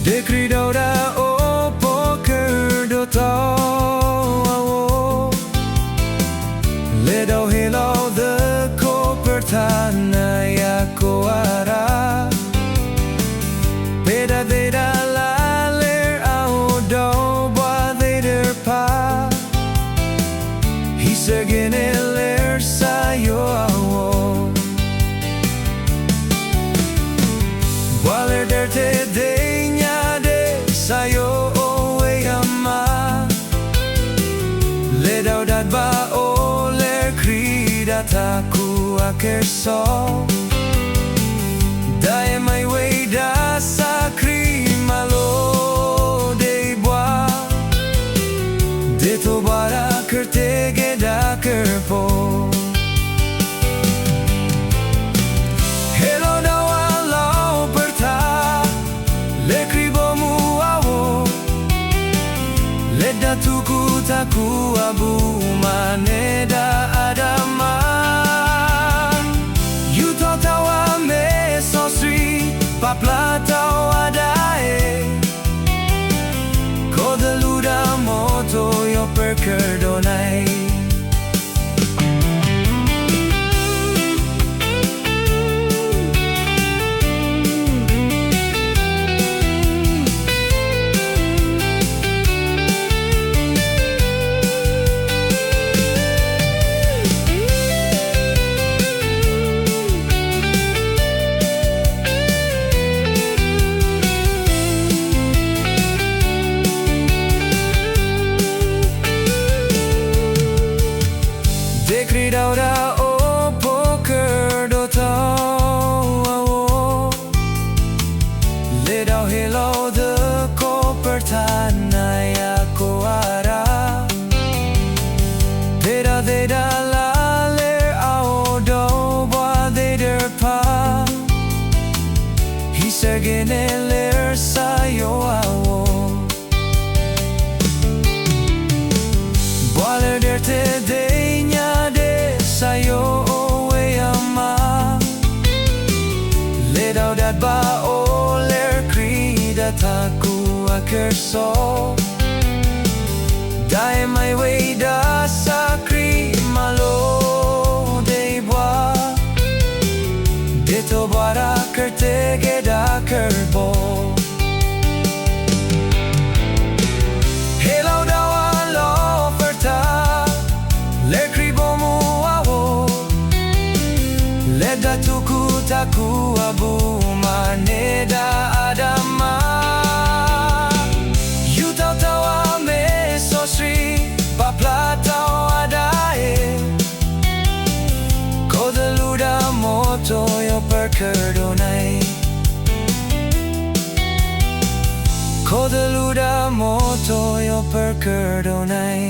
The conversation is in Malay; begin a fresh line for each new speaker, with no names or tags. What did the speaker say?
Dekrido da o poker do tau Le do helo the copertana ya coara Peda de da la ler au do boa de der pa Hisegin ler sayo ao Boaler der te de sayo oe ama Le daudat ba o ler krida taku aker so Dae mai wei da sakri malo de boa De to bara kertege da kerpo Hello da walau berta Le kribo mu Leda tuku taku abu maneda adaman Yuto tawa me sosri papla tawa dae Kodeluda moto yo perkerdonai Dekrido da o poker do tau Le dau helo de copertana ya coara Peda de da la ler au do boa de der pa Hisegin ler sayo ao Boaler der te de sayo oe ama Le daudat ba o ler krida taku aker so Dae mai wei da sakri malo de boa De to bara kertege da kerbo Hello da walo ferta Le kribo mu Leda tuku taku abu maneda adama Yuto tawa me sosri papla tawa dae Kodeluda moto yo perkerdonai Kodeluda moto yo perkerdonai